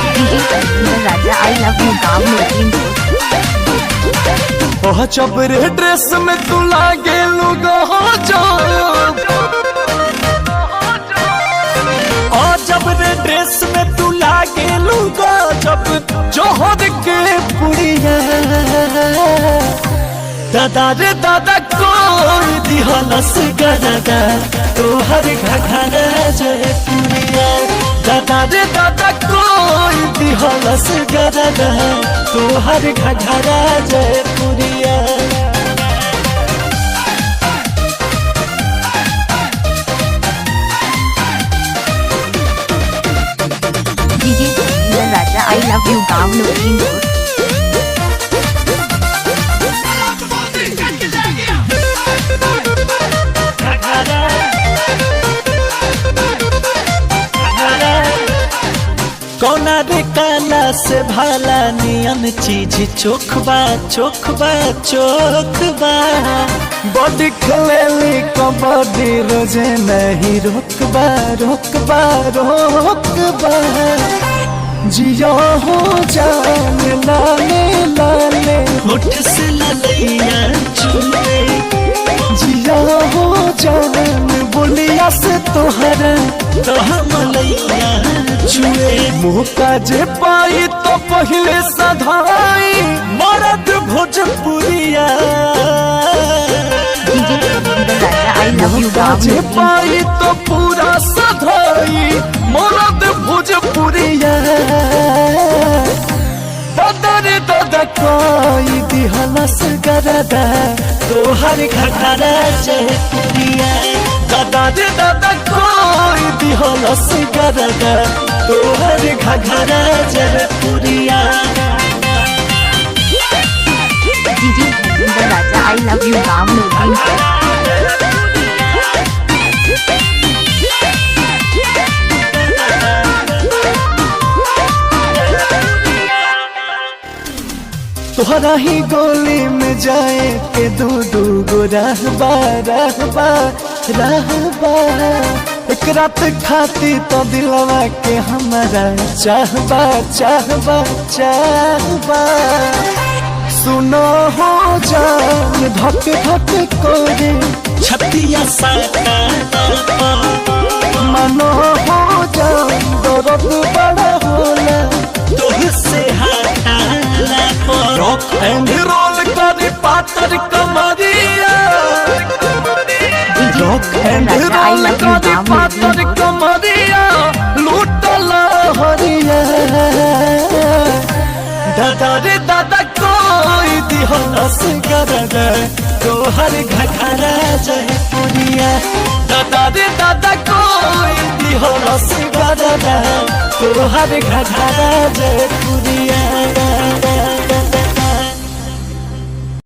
Raja I love you गाँव में जब रे ड्रेस में तू लागे लुगा जब रे ड्रेस में तू लागे लुगा जब जोहर के पुड़िया दादा रे दादा कोई दिहलस गदा तोहर घघरा जय पुड़िया दादा रे दादा कोई दिहलस गदा तोहर घघरा जय पुड़िया। राजा आई लव यू गाँव में कौना रे काला से भाला नियन चीज चोखबा चोखबा चोखबा बॉडी खेलेली कबड्डी रोजे नहीं रोकबा रोकबा रोकबा जिया हो जान लाले लाले होठ से ललैया चुले जिया हो जान बोलिया से तोहरा तो मलैया चुए मुँह का जे पाई तो पहले सधाई मरद भोजपुरिया मुँह का जे पाई तो पूरा सधाई मरद भोजपुरिया दादा रे दादा कोई दिहलस गरदा तोहर घघरा जय पुड़िया दादा रे दादा कोई दिहलस गरदा तोहर घघरा जय पुड़िया। राजा आई लव यू गाँव में तोहरा ही गोली में जाए के दू गो रहबा रहबा रहबा एक रात खाती तो दिलवा के हमारा चाहबा चाहबा चाहबा सुनो हो जान धक धक कोरे छतिया साटा मनो हो जान दर्द बड़ा होला तुझसे हटाला रॉक एंड रोल कर पातर कमरिया रॉक एंड रोल कर पातर कमरिया लूटला हरिया दादा रे दादा कोई दिहलस गरदा तोहर घघरा जय पुड़िया दादा रे दादा कोई दिहलस गरदा तोहर घघरा जय पुड़िया।